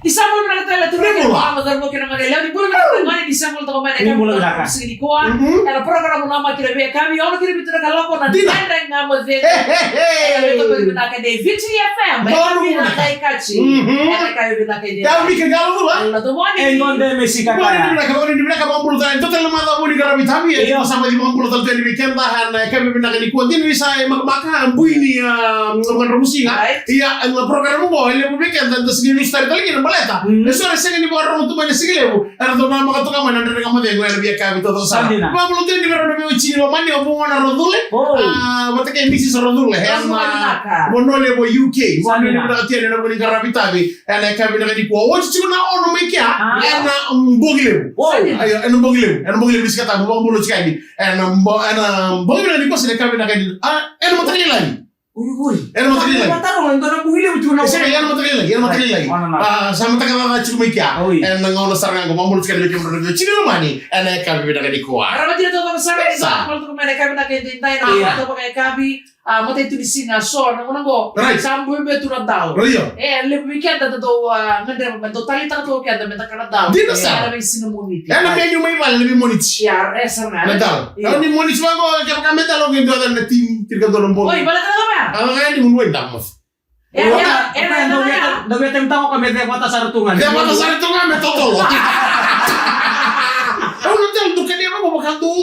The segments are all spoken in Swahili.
Isambol na natala tu na magaro kina Manila di bulan na ngani Isambol to kamay na sige ko era program na ma kire be kami ono kire bitu na loko na tenda nga mo ze era to ko na ka de Victory FM kami na kay kachi era kay na kay de Tahu mikir galau lah. na to moni Ngonde Mexica Kemarin kaya. di mereka mampu tahu. Total mata pun di karabi tapi ya sama di mampu tahu di weekend tahan. Kami pernah kali kuat ini saya makan bu ini bukan rebusi kan? Iya program mo ile mo weekend dan segini start lagi na baleta. Eso saya ni baru untuk mana segini bu. Ada tu nama katu kamu nanti kamu deh gue lebih kami tu sana. Mampu tahu di mereka lebih uci lo mani apa mana rodule? Mata kayak misi rodule. Monole bo UK. Monole berarti ada nama di karabi tapi. Kami nak di kuat. Oh cuma na ono mekia. Bogileu. Ayo bogileu bisa kata bang bulu sekali. Bogileu di kos ni kami nak di. Materi lagi. Materi lagi. Mataro ngana buhile bitu na. Saya materi lagi. Sama tak kata cuma mekia. Ngono sarang bang bulu sekali macam mana. Cina mani. Kami nak di kuat. Karena dia tu besar Isambol to kamay kami na kay tinday na to pakai kami. Mata itu di sini so nanggo sambu betu na daw. Le weekend to ngandre momento talita to kaya meta kana daw. Era may sinumuni. Medyo may mal lebih monich. Ya, esa na. Metal. Kalau ni monich bago kaya ka metal og indo na team tirga do lombo. Oy, bala ka na ba? Ang kaya ni munway damos. Daw temtao kami de mata sartungan. Dia mata sartungan metotolo. Eu não tenho do que nem vamos botar do.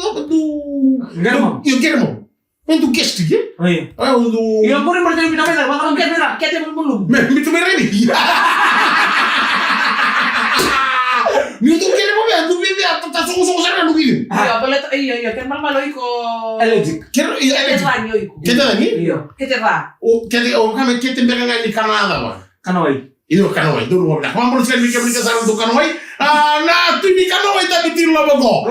Eu quero mo. Untuk guest dia. Oh iya. Untuk. Iya, boleh berjalan pindah-pindah. Bakal Kaya kaya belum. Itu merah ni. Itu kira mo ba? Itu bibi at tasong-song sana no bibi. Iya, bala iya, kan malo iko. Allergic. Kira Kete ranyo iko. Kete lagi? Iya. Kete ra. O kami kete mereka ni Canada ba. Kanaway. Itu Canada, itu rumah dah. Kamu harus kali bikin saran untuk Canada. Nah, tu ni Canada tapi tiru lah bago.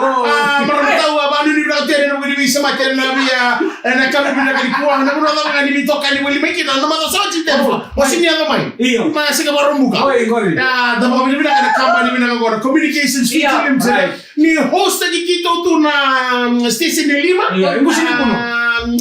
Mereka tahu apa ni berarti ada nak bisa macam nabi ya. Nak kami bila kali kuah, nak pun orang kali minta kali boleh makin. Nama tu sahaja cinta. Masih ni apa main? Iya. Masih kabar rumbuka. Oh iya. Ya, dah kami bila ada kampanye bila kau communication film ni host lagi kita tu na station ni 5. Iya, ibu sini pun.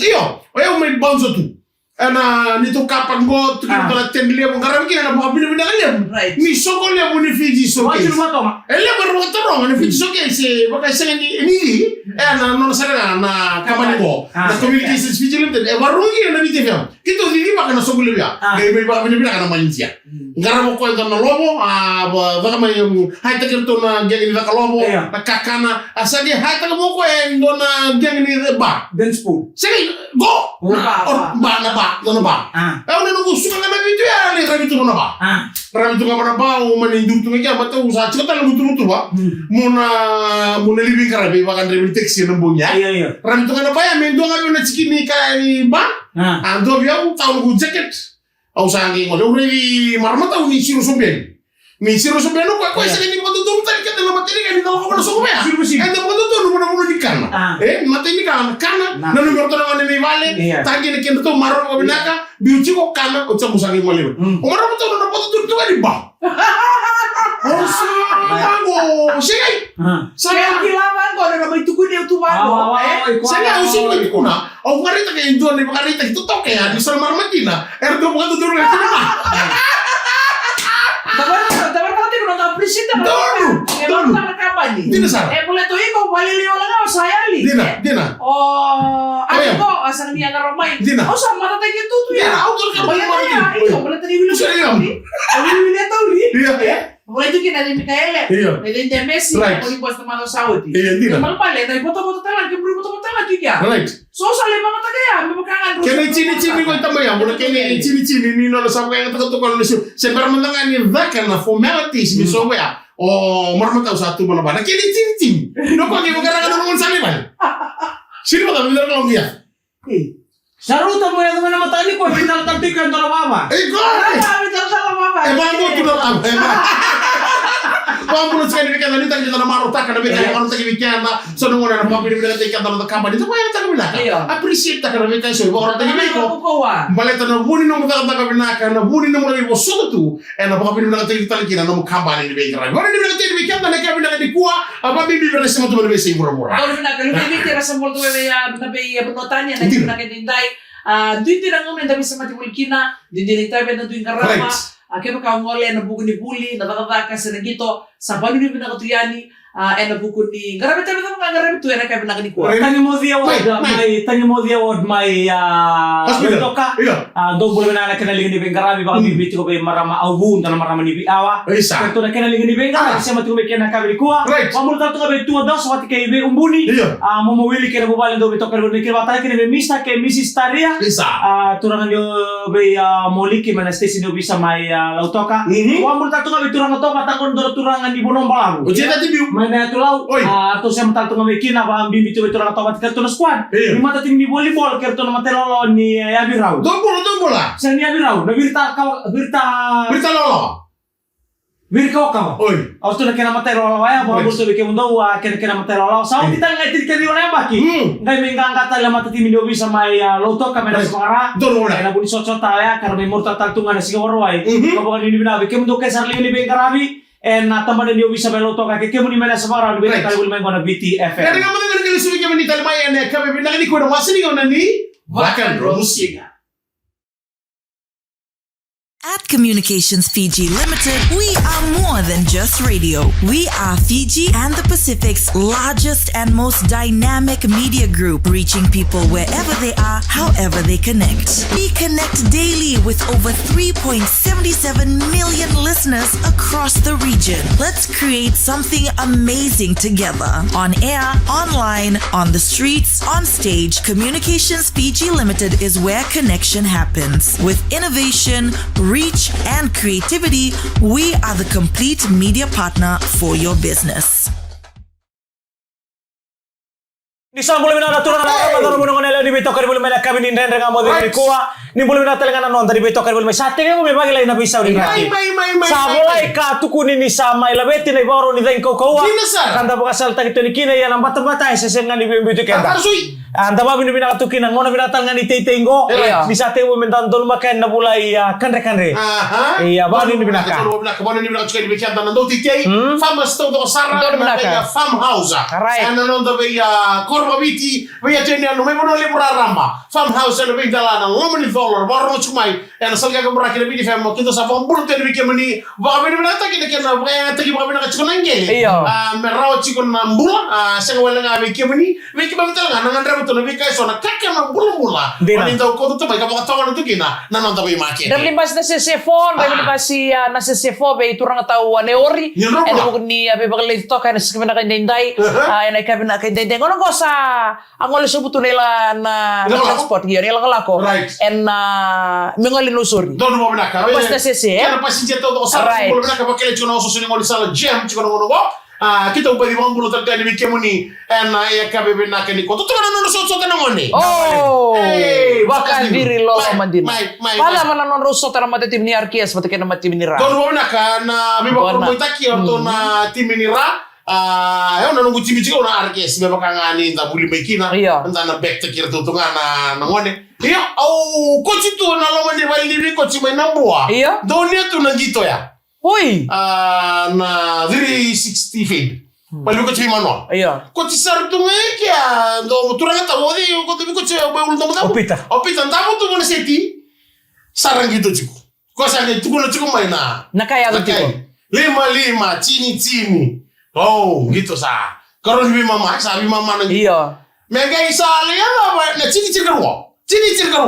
Iyo, eu me banzo tu. Ana nito kapan go tu kita tendelia mengarang kina na mabina kalian. Mi soko le mo ni Fiji soko. Wajib rumah toh. Ele baru terong ni Fiji soko se baka senga ni ana non sara na kampanye go. Na communications Fiji limited baru ni na biti fam. Kita di baka na soko le ya. Gay may baka bina kana malinsia. Ngaramo ko ito na lobo baka may hay ta kirto na geng ni baka lobo na kakana asagi hay ta mo ko endo na geng ni ba. Dance pool. Sige go. Ba na ba. Dono ba? Ano nung gusto ka naman ito yan? Rabi ito na ba? Rabi ito nga ba? Manindur ito nga ba? Ito sa chika talang ito ba? Muna libing ka rabi. Baka rabi text yun ng bunya. Iya. Rabi ito nga na ba yan? Mendo nga yun na chiki ni kaya ba? Ando biyaw, taon ko jacket. Aw sa hangin ko. Daw rin marmata o ni Siro Sobian. Ni Siro Sobian ko. Kaya sa ganyan matutulong tayo ka na matili ka. Hindi ako na soko ba? Hindi mo matutulong mo na muna di kana. Matili ka kana. Nanumero to naman ni Male. Tagi na kendo to maro ko binaka. Biuchi ko kana. O sa musangin mali. Umaro mo to na matutulong to ka di ba? Oh, sabago. Sige. Saya kilawan ko na may tukod yung tuwago. Saya usin ko ko na. O karita kay Indon ni karita ito to kaya di sa marmatina. Erdo mo ka tuduro ka na. Dabar pati ko nag-appreciate na. Dono na kampanye. Dina sa. Boleh to iko waliliw lang ako sayali. Dina. Ano ko asa niya na romay. Dina. O sa mata tayo to ya. Autor ka ba? Iyo, boleh tadi bilang. Boleh tahu ni. Iya. Boleh itu kita di Mikael. Iya. Di Messi, boleh buat teman Saudi. Iya, Dina. Mal pale, dai foto-foto talan, ke buru foto talan juga. Right. So sale mga tagaya, mabukangan. Kaya chini-chini ko itama muna kaya chini-chini ni no sa kaya tagatukan ni se permandangan ni vaka na formalities ni so ya. O marmata usatu mana bana kaya chini-chini. No ko kaya magara ka nung sali ba? Sino ba bilang ko dia? Saruta mo yan naman na mata ni ko. Pinaltantikan to na mama. Go! Salah mama. Bangko tu na Bangko na sekali bikin tadi tadi na maro tak na bikin maro tak bikin na so nung na pa pinili na tikan na kampanya itu kaya tak bila. Appreciate tak na bikin so orang tadi biko. Baleta na buni nung tak tak binaka na buni nung na ibo so tu na pa pinili na tikan kina na kampanya ni bikin. Wala ni bikin na ka binaka di kuha apa bibi na sa mo tu na sa mura-mura. Kalau binaka lu bibi tira sa molto ya na be penotanya na binaka dindai. Duit tirang ngayon na bisa mati mulkina, dindirita ba na duit karama. Kaya ngole na buku ni buli, natataka sa nagito, sa panunin pinakatuyani, na buku ni, garabit mga garabit tuya na kaya pinakadikuha. Tanya mo dia wad may toka. Do boleh na kanalingan ni Bengarabi baka bibiti ko ba marama awun na marama ni biawa. Pero na kanalingan ni Bengarabi siya matukoy kaya nakabikuha. Mamul ta to ba tuwa daw sa kay be umbuni. Mamawili kaya bubalin do bitoka ro ni kaya batay kaya mista kay Mrs. Taria. Turangan yo be moliki man station do bisa may lautoka. Mamul ta to ba turang toka takon do turangan di bonong balang. Ujeta tibi Mana tulau, atau saya mental tu ngawekin apa ambil bitu orang tahu kerto na squad. Ni mata tim ni volleyball kerto na matelolo ni Abirau. Dombola. Saya ni Abirau, na birta lolo. Birka kau. Aus tu na kena matelolo ya, bawa bursa bikin mundo kena matelolo. Sao kita ngai tir orang baki. Ngai menggang kata la mata tim ni obi sama ya loto kamera semara. Dombola. Na buni socota ya karena memor tatal tungan na siga warwai. Kau bukan ini bina bikin mundo kesar li ni Bengarabi. Na tamad na bisa meloto kake kemo ni mena sabara ni beta kali main gona BTFM. Kaya nga mga naging suwi kami ni Talmaya na kami pinakini ko na wasini ko na ni Wakan Romusinga. At Communications Fiji Limited, we are more than just radio. We are Fiji and the Pacific's largest and most dynamic media group, reaching people wherever they are, however they connect. We connect daily with over 3.77 million listeners across the region. Let's create something amazing together. On air, online, on the streets, on stage, Communications Fiji Limited is where connection happens. With innovation, reach, and creativity, we are the complete media partner for your business. Di sana boleh menata turun anak orang menunggu nela di betok boleh menata kami ni rendeng amat dari kuah. Ni boleh menata lengan non dari betok boleh menata sate kami bagi lain nabi saudi nanti. Sabolai ka tukuni ni sama ilabeti ni baru ni dengkau kau. Kanda buka salta kita ni kini yang nampak tempat saya sengan di betok kita. Anda bawa bina bina tukin ang ngona bina tangan ni tenggo. Bisa teu mentantol makan na bulai kanre. Iya bawa ni bina ka. Bawa ni bina cukai di bekian tangan do titei. Famous tu do sarra na farmhouse. Ana non do beya Babiti, we are telling you, we will only ramba. Farmhouse and a big dollar, $1 million, borrow to my, and a Salga Bracket, the family, Kitos of Burton, we can money, but we will not take it again, take him up in a chicken, raw chicken, Mula, Sanwella, we came money, we came up and travel to the Vicas on a Kakan of Bulmula. Then in the Koto to make a tower to Kina, none of the way market. Dan limbas na sesefon, limbasi na sesefo, be turang tao neori, and ni Beverly Talk and Skimana Dendai, and I cabin a Dendai. Ang wala subuto nila na transport gear nila kalako and mengoli lusuri don mo na ka basta sese kaya passenger to sa mo na ka bakile chuno so sini ngoli sala jam chiko no go kita upadi mo bulo tagda ni kemuni and ya ka bebe na kani ko to no so so tanong ni baka diri lo mandin pala man non rosso tara mate tim ni arkies mate kana mate ni ra don mo na ka na bibo ko mo taki orto na tim ni ra eu não gosto de jogar na arquês, me vai ganhar ainda buli mekina, anda na back takir tu tunga na ngone. Iya, au coach tu na lama ni bali ni coach main na boa. Donia tu na gito ya. Oi. Na 360 feet. Bali coach manual. Iya. Coach sar tu ngekia, do turanga ta wodi, coach ba ulun tamu. Opita tamu tu mana seti. Sarang gitu ciku. Kosa ni tu na ciku main na. Nakaya tu ciku. 5 cini. Oh, gitu sa. Karon bi mama nang. Iya. Mega isali apa na cini cirkarwo.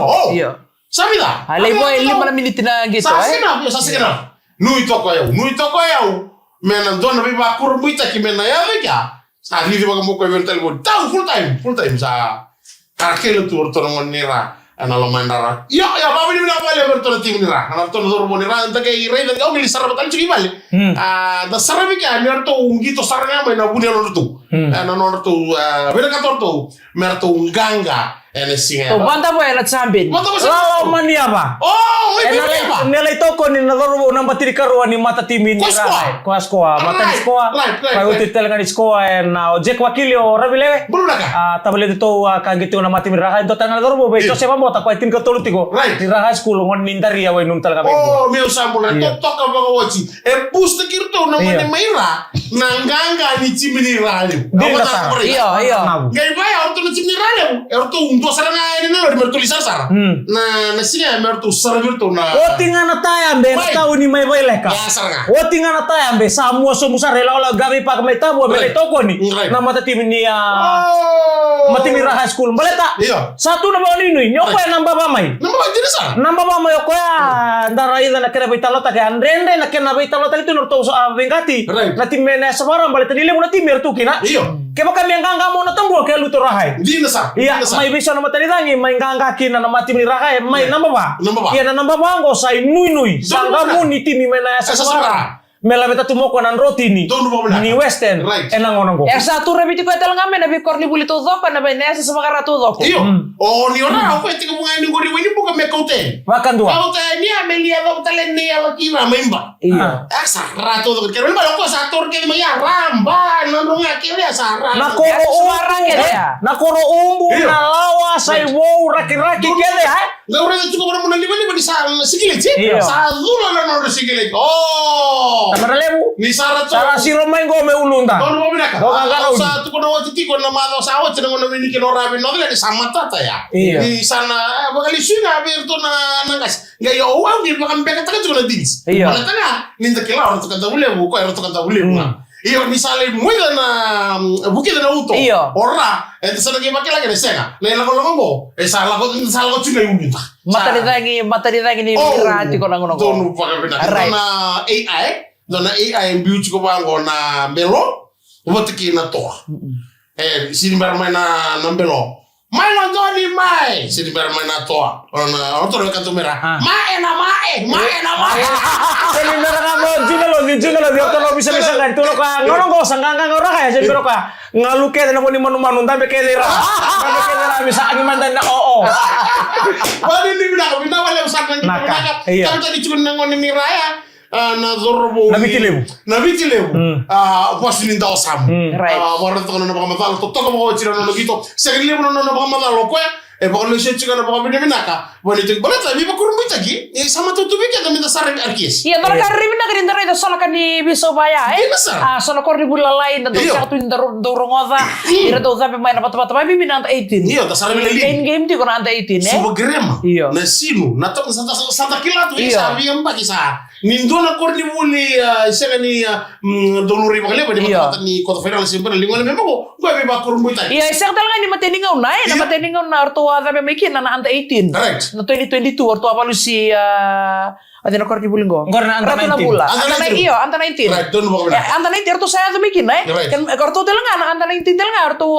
Oh. Iya. Sabi da. Alay boy 5 minit na gitu Sasina. Nui toko yau. Mena dona bi ba kurbuita ki mena ya veka. Sa di ba mo ko eventual mo. Tau full time sa. Kakelo tu orto ngonira. Ana lo mandara. Ya ba ni na pale orto tim nira. Ana orto no mo nira anta kay rey da ngili saraba tan ci bale. Da sarabi ka mi orto ungito saranga me na buni orto. Ana no orto bera ka orto. Merto unganga. Ene singa. To banda boy na chambin. Lalo mania ba? Oh, nela itoko ni nadoro namba tiri karuan ni mata timin ni rai. Koaskoa, mata ni skoa. Pai uti telengan ni skoa na ojek wakili o rabilewe. Bulaka. Tabale dito ka gitu na mati miraha do tangan nadoro bo bejo seba mota ko tin ko tolutiko. Di raha school ngon nindari ya we nun talaga. Oh, meu samula to ka ba wochi. E pusta kirto na mane maira. Nanganga ni chimini rale. Iya. Ngai ba auto ni chimini rale. Auto do saranga ini na mertu lisar sar. Na sini mertu sarabir to na. O tingana tayambe tahu ni mai leka. O tingana tayambe samua somusa rela ola gabi pak mai tabu bele toko ni. Na mata tim ni mati ni high school baleta. Satu na ba ni nyoko ya namba ba mai. Namba ba diri sa? Namba ba mai ko ya ndara ida na kena bitalota ke andrende na kena bitalota itu norto vengati. Na tim mena sebarang baleta dile muna tim tu kina. Kaya kami yang gangga mo na tambo kaya luto rahay. Di na sa. Iya, may bisa na matalitangi may gangga kina na mati ni rahay may namba ba. Iya na namba ba ngo say nui sangga mo ni tim mena sebarang. Mela beta tumoko nan roti ni western enang onang go. Satu rebiti ko etal ngame na bi korni buli to zoko na bene sa makara to zoko. Iyo. Oh ni ona ako eti ko mga ni ngori wini buka me kaute. Wakan dua. Kaute ni amelia do talen ni ala kira memba. Iya. Asa rato do kira memba ko sa tor ke maya ramba no nga kira sa ramba. Nakoro suara kede ya. Nakoro umbu na lawa say wow raki-raki kede ha. Gaura itu ko mo na liban di sa sigile chi. Sa zula na no sigile. Oh. Tamaralebu. Ni sara to. Sara si Romain go me ulunda. Don mo binaka. Go gagaro. Sa tu ko no titi ko na malo sa o tino no mini kino rabi no ga sa matata ya. Ni sana bagali sina aberto na nangas. Ga yo wa ngi bakam beka taka ko na dinis. Wala tana ninda kila ro to kanta ulebu ko ro to kanta ulebu. Iyo misale muida na bukida na uto. Ora ente sana ke makela ke sena. Le la ko longo. Esa la ko tuna yumita. Matari tangi ni rati ko nangono. Donu pa ka na AI. Dona AI mbiuti ko bango na mbelo wotiki na toa. Sini barma na mbelo. Mai no doni mai. Sini barma na toa. Ona otro ka tumera. Mae. Sini barma mo jingalo di otro bisa kan tulo ka ngono go sanganga ngora kaya sini bero ka ngaluke na mo ni manu tambe kedera. Tambe kedera bisa angiman na oo. Wali ni bina wala usakan ni naka. Kami tadi cuma ngoni ni raya. Na zorbo na bitilebu pas ni ndao sam wala to na ba matalo to ko chira no gito segile no ba matalo ko e ba no shechi kana ba bine minaka wala to balata bi ba kurumita ki e sama to bi ka da sare arkis iya dor ka ribina ka ndara ida sola ka ni biso baya sola ko ribula lain da sa to ndaro ngoza ira do zabe mai na pat ba bi binanta 18 iya da sare bile game ti ko na 18 subo grema na sinu na to santa kilato isa bi amba kisa Nindona korni muli segani doluri bakale ba di mata ni kota federal simpan lingole memang go be ba korun buita. Iya, isang talaga ni mateningaw na na mateningaw na arto sabi may kin na anda 18. Correct. Na 2022 arto apa lu si ada na korni bulingo. Ngor na anda 19. Anda 19. Right, don mo ba. Anda 19 arto saya sabi kin kan arto talaga anda 19 talaga arto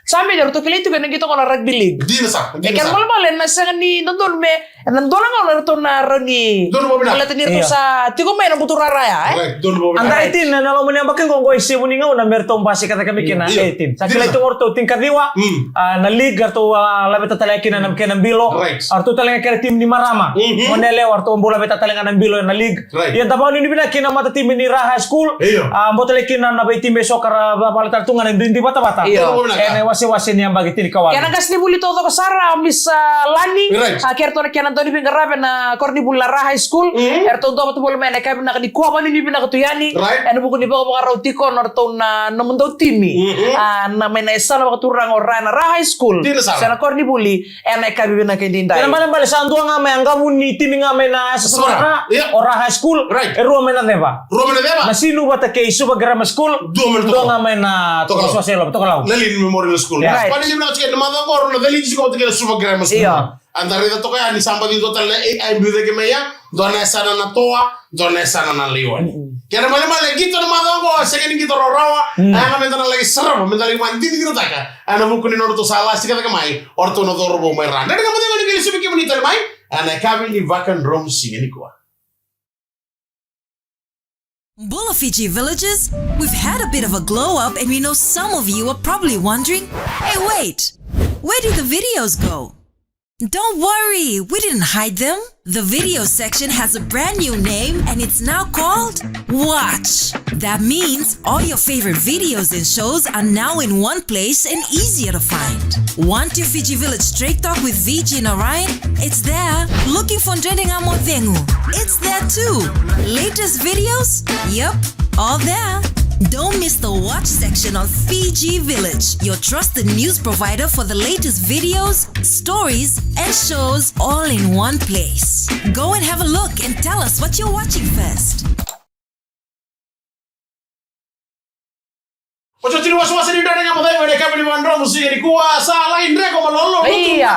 sampai arto kilito kan gitu ko na rugby league. Di na sa. Kan mal na sa ni nandun me nandun nga arto na rangi. Don mo ba. Sa tiko may na butura raya Anda 18 na nalo mo niya bakin kung goy sibu ni nga na mertong basi kata kami kina 18. Sa kila itong orto tingkat diwa na league arto labet tatalakin na namke ng bilo. Arto talaga kaya team ni Marama. Monele arto bola beta talaga ng bilo na league. Yan tabaw ni bina kina mata team ni Raha School. Mo talakin na nabay team soccer balitar tungan ng dindi bata-bata. Ene wasi-wasi niya bagi tini kawan. Kaya nagas ni buli todo ko Sara Miss Lani. Kerto na kaya nandun ibang garabe na korni bula Raha School. Erto do to boleh main kami nak di kuah mana ni bina ketuyani, anu buku ni bawa roti kon atau na namun timi, na main esa na waktu orang Raha High School, sana korni buli, enak kami bina kedindai. Karena mana balik santua ngame yang kamu ni timi ngame na seseorang orang High School, ruang mana deba, nasi nu bata ke isu bagrama school, dua ngame na toko sosial, toko lau, Lelin Memorial School. Pada ni bina cakap nama orang na Lelin juga tu ke isu bagrama school. Antara itu kaya ni sampai di total AI bude ke meya dona sana na toa dona sana na liwan kaya male gitu na madongo segini gitu rawa ana mentana lagi serem mentana lagi mandi gitu taka ana buku ni norto salah sikata ke mai orto no dorbo mai randa dengan mati ngani subi ke menita mai ana kabi ni vakan rom singeni kwa Bula Fiji villagers, we've had a bit of a glow up and we know some of you are probably wondering, hey wait, where did the videos go? Don't worry, we didn't hide them. The video section has a brand new name and it's now called Watch. That means all your favorite videos and shows are now in one place and easier to find. Want your Fiji Village Straight Talk with VG and Orion? It's there. Looking for Ndrending Amo Vengu? It's there too. Latest videos? Yep, all there. Don't miss the Watch section on Fiji Village, your trusted news provider for the latest videos, stories, and shows all in one place. us. Go and have a look and tell us what you're watching first. Pochochini wasiwasi ni ndani kama dai wale kabla wandro musiri kuwa sala indreko malolo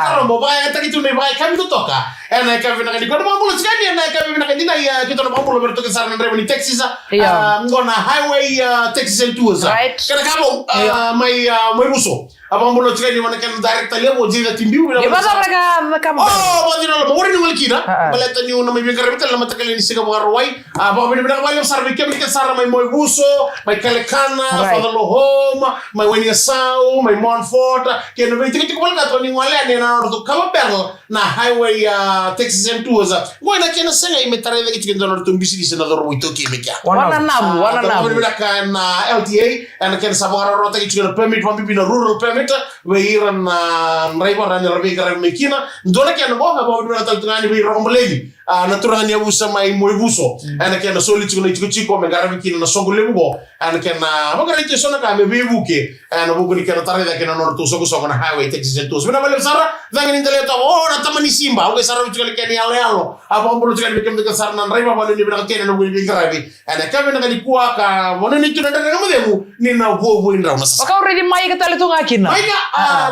karombo baya takitu ne baya kami kutoka ena kavi na kadiko mambulo tsikani ena kavi na kadina ya kitu na mambulo berto ke sarna ndrebo ni Texas ngona highway Texas and tours kana kamo mai buso abambulo tsikani wana kan direct lebo jida timbiu bila Gimana kamo badino lo mori ni malkina baleta ni una mai bengara bitel na matakale ni siga barwai abambulo bila bali sarbe kemi ke sarna mai buso mai kalekana fadalo home mai weni sao mai Montfort ke no viti ke ko ga to ni ngale ni na ordo kama perlo na highway Texas and tours ngona kena senga imetare de ke ndono tumbisi di senador wito ke mekia wana namu bila kan LTA and ken sabara rota ke permit from bibina rural permit we iran raiba ran rabi garan mekina ndona ken bo ga bo bila tal tungani we rombolegi na turani abusa mai moibuso and ken soli chiko me garan mekina na songolembo and ken magara ite sona ka me bebuke and bugo ni ken tare da ken no to sogo na highway Texas and tours bina bale sara dangin indele to na tamani simba o sara chiko ken yalo apa mbolo chiko ken ke sara na raiba bale ni bina ken no we garabi and kabe na kalikuwa ka mona ni tuna ndanga modemu ni na vovo indra una sasa Waka already mai ka tale tunga kina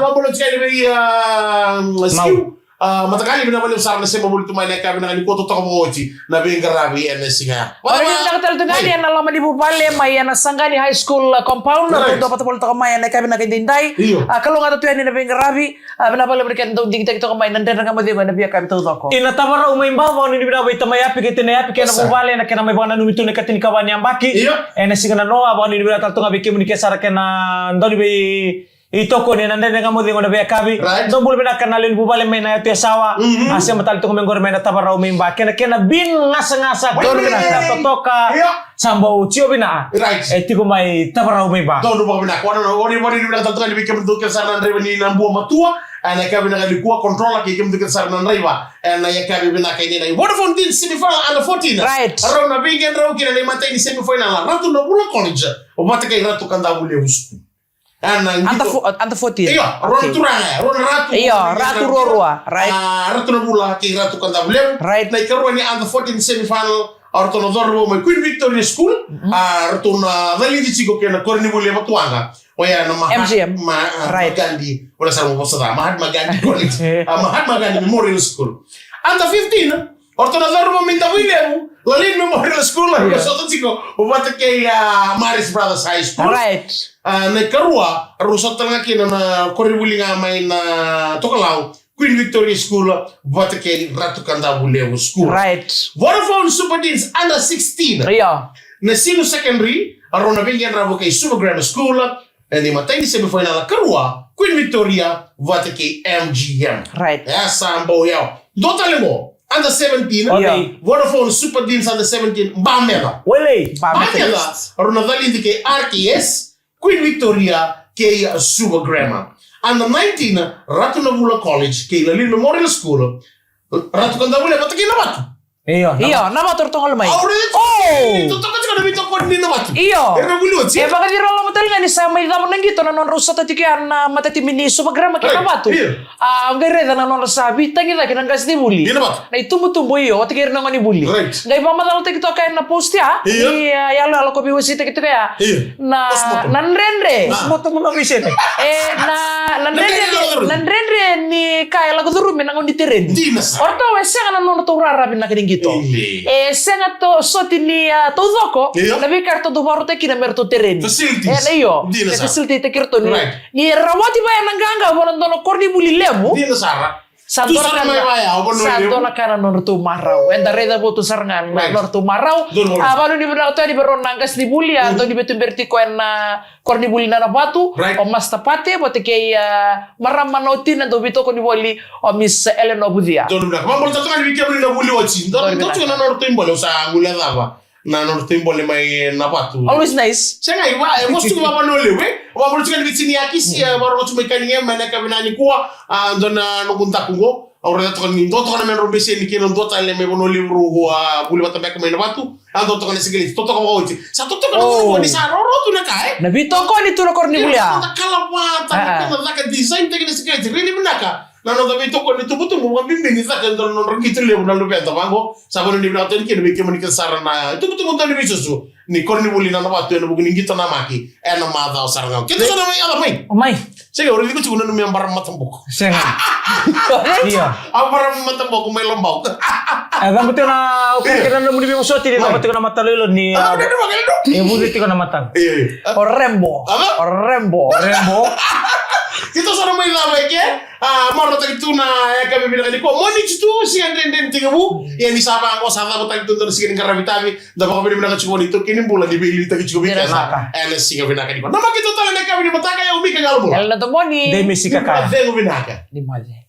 babolo chiko be skill matakali bina bale sara na sema bulu tumai na kabe na kalikuwa to tokomochi na be garabi and singa already na tale tunga ni na lama di bubale mai na Sangani High School compound do patapol to mai na kabe na kindindai kalau ngata tuani na be garabi bina bale berken do digita to mai na ndanga modemu na biya kabe to doko ina tabara umay mbawa ni bina bai tamay api kete na api kena bubale na kena may bana numito na katini kawani ambaki ena sigana no aba ni bina talto ngabi kemu ni kesara kena ndoni be itoko ni nande nga mo dingo na be kabi do bul bina kanalin bubale may na ate sawa ase matal to ngor may na tabara umay mba kena bin ngasa do bina totoka sambo chio bina etiko may tabara umay ba do bina ko no ori bina talto ngabi kemu do kesara na rebe ni nambu matua ana kabi na kalikuwa controller ke kemu do kesara na reba ana ya kabi bina kaini na Vodafone din semifinal under 14 arona bingen ro kina ni matay ni semifinal ratu no bula college o mata kay ratu kanda bule ustu anta 14 iya ratu ratu rorua ratu no bula kay ratu kanda bule na ikaru ni under 14 semifinal orto no dorbo mai Queen Victoria School ratu na dali di chico kena korni bule matuanga oya na MGM Gandhi wala sa mo sa Mahatma Gandhi College Mahatma Gandhi Memorial School under 15 orto na dorbo minta William Lalin Memorial School so to chico ubata kay Maris Brothers High School na karua rusot tanga kina na koribuli nga may na Tokalau Queen Victoria School ubata kay Ratu Kanda Bulewu School Vodafone Super Deans under 16 na Sino Secondary arona bingyan rabo kay Super Grammar School and matay ni semifinal karua Queen Victoria ubata kay MGM sambo yaw dotale mo under 17 Vodafone Super Deans under 17 Bamela arona dali kay RKS Queen Victoria kay Super Grammar under 19 Ratu Nabula College kay Lalin Memorial School Ratu Kanda Bule bata kay Nabatu namator tong almay totoo na bito ko ni Nabatu baka di rolo motel nga ni sa may damon nang gito na non rusa tatikian na matatimini Super Grammar kay Nabatu ang gare na non sabi tangi na kinang gas di buli na itumbo iyo at kaya nang ni buli ngay pamadalo ta kito kay na post ya ni yalo ko biwisi ta kito kaya na nanrenre moto mo na visit nanrenre ni kaya lago durumi nang di teren orto wesa nga non to rarabin na kining gito senga to soti ni to doko na bikarto do baro te kina merto teren facility te kirto ni rawati ba nanganga wonon dono korni buli lemu Santona kana nortu marau. Enda reda botu sarangan nortu marau. Balu ni berau tadi beronangkas di buli atau di betu bertiko na korni buli na batu. O mas tapate bote kay maram manotin ando bito ko ni boli o Miss Elena Budia. Don bla. Mambo tatu kan wiki buli na buli ochi. Don tatu na nortu imbole sa ngula dava. Na nortu imbole mai na batu. Always nice. Senga iwa mostu baba nole we. Mambo tatu kan wiki ni akisi baro tu mekania mana kabinani kuwa ndona nugunta kungo. Ahora to kan ndo to kan men robese ni kenon do ta le me bono libro wa buli bata mek me na batu ando to kan sigili to kan wote sa to kan wo ni sa ro tu na kai na bito ko ni tu na korni bulia ta kala wa ta kan na ka design te ni sigili really menaka Nano tapi itu kon itu betul bukan bimbing kita kan non gitu le bukan lu peta mango sabon di belakang kini bikin menikah sarana itu betul betul di susu ni kon ni buli nana waktu yang bukan kita namaki nama tahu sarana kita kan namanya apa Mai. Saya orang itu cuma nemu yang barang matembok. Saya. Iya. Apa barang matembok main lombok. Agak betul na kira na muni mo soti dito betul na mata lolo ni. Udah makan dong. Buti ko na mata. Iya. Rembo. Kita sana main lama ya. Marot itu na kami bilang ini kok moni itu sih den tiga bu yang di Sabang kok sana betul itu terus sih karena vitamin dapat kami bilang cuma itu kini bulan di beli tadi juga biasa LS sih kami nak di nama kita tahu nak kami di mata kayak umi kenal bu Kalau na to moni. Demi si kakak. Ada umi nak Di mali.